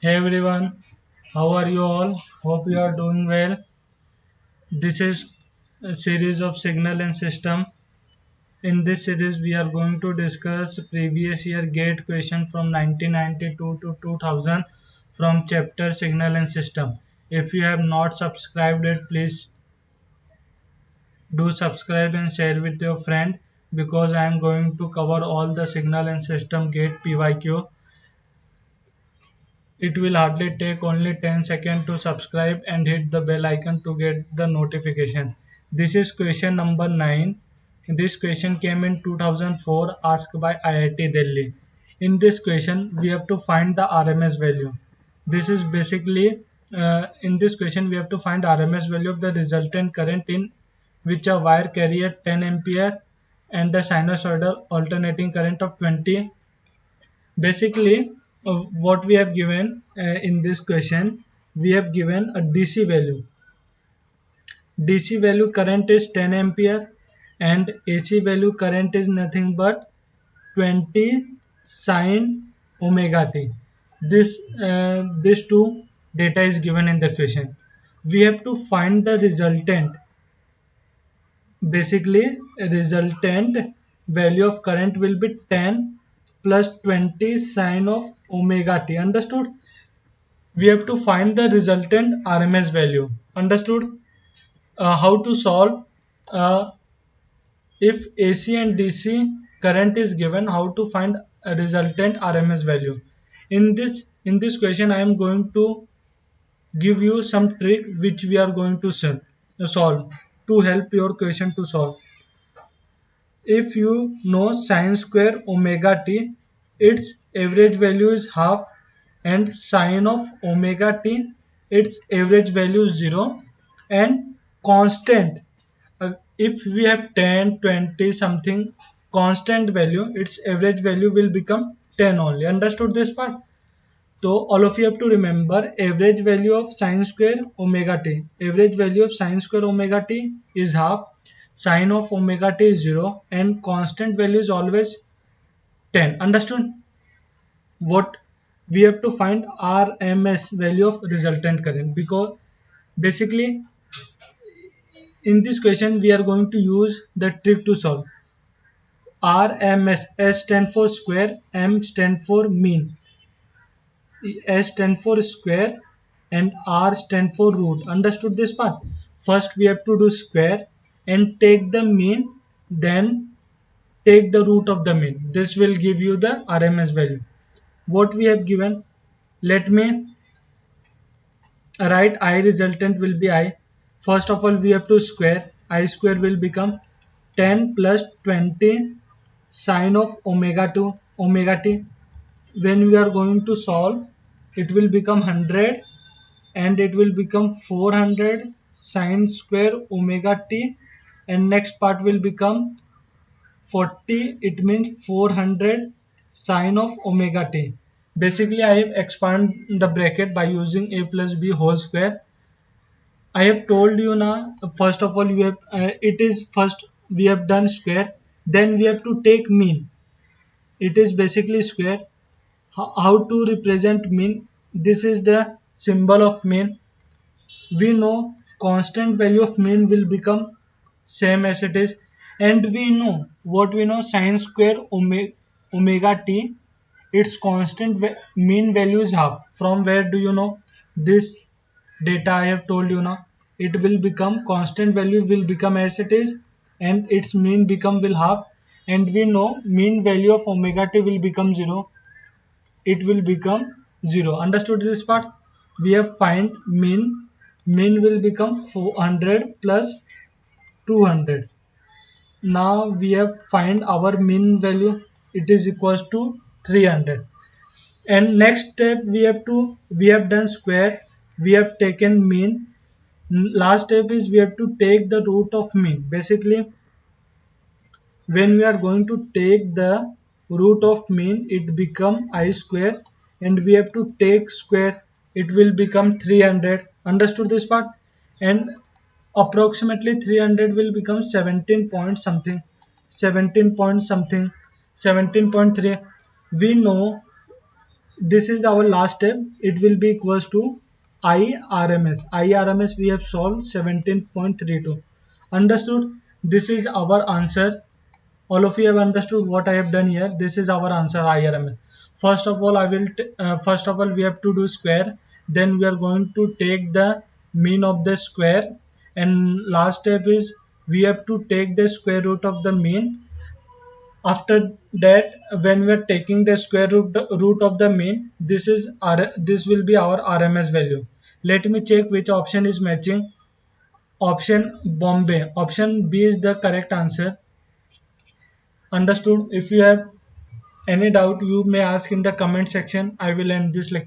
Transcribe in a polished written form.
Hey everyone, how are you all? Hope you are doing well. This is a series of signal and system. In this series, we are going to discuss previous year GATE question from 1992 to 2000 from chapter signal and system. If you have not subscribed it, please do subscribe and share with your friend because I am going to cover all the signal and system GATE PYQ. It will hardly take only 10 seconds to subscribe and hit the bell icon to get the notification. This is question number 9. This question came in 2004 asked by IIT Delhi. In this question we have to find the RMS value. This is basically in this question we have to find RMS value of the resultant current in which a wire carry a 10 ampere and the sinusoidal alternating current of 20. Basically, what we have given in this question, we have given a DC value. DC value current is 10 ampere and AC value current is nothing but 20 sine omega t. This two data is given in the question. We have to find the resultant. Basically, a resultant value of current will be 10 plus 20 sine of omega t. Understood? We have to find the resultant RMS value. Understood? How to solve? Uh, if AC and DC current is given, how to find a resultant RMS value? In this question, I am going to give you some trick which we are going to solve to help your question to solve. If you know sine square omega t, its average value is half, and sine of omega t, its average value is 0, and constant, if we have 10, 20 something constant value, its average value will become 10 only. Understood this part? So all of you have to remember average value of sine square omega t. Average value of sine square omega t is half, sine of omega t is 0, and constant value is always 10. Understood? What we have to find RMS value of resultant current, because basically in this question we are going to use the trick to solve. RMS, S stand for square, M stand for mean, S stand for square, and R stand for root. Understood this part? First we have to do square and take the mean, then take the root of the mean. This will give you the RMS value. What we have given, let me write I resultant will be I. First of all we have to square. I square will become 10 plus 20 sine of omega t. When we are going to solve, it will become 100 and it will become 400 sine square omega t, and next part will become 40, it means 400 sine of omega t. Basically I have expand the bracket by using a plus b whole square. I have told you now, first of all you have it is first we have done square, then we have to take mean. It is basically square. How to represent mean? This is the symbol of mean. We know constant value of mean will become same as it is, and we know what we know, sine square omega t, its constant mean value is half. From where do you know this data? I have told you now. It will become constant value will become as it is, and its mean become will half, and we know mean value of omega t will become 0. It will become 0. Understood this part? We have find mean will become 400 plus 200. Now we have find our mean value, it is equals to 300. And next step we have done square, we have taken mean. Last step is we have to take the root of mean. Basically when we are going to take the root of mean, it become I square, and we have to take square, it will become 300. Understood this part? And approximately 300 will become 17 point something, 17 point something, 17.3. We know this is our last step. It will be equals to IRMS. IRMS we have solved 17.32. Understood? This is our answer. All of you have understood what I have done here. This is our answer IRMS. First of all, first of all we have to do square. Then we are going to take the mean of the square. And last step is we have to take the square root of the mean. After that, when we are taking the square root of the mean, this will be our RMS value. Let me check which option is matching. Option Bombay. Option B is the correct answer. Understood? If you have any doubt, you may ask in the comment section. I will end this lecture.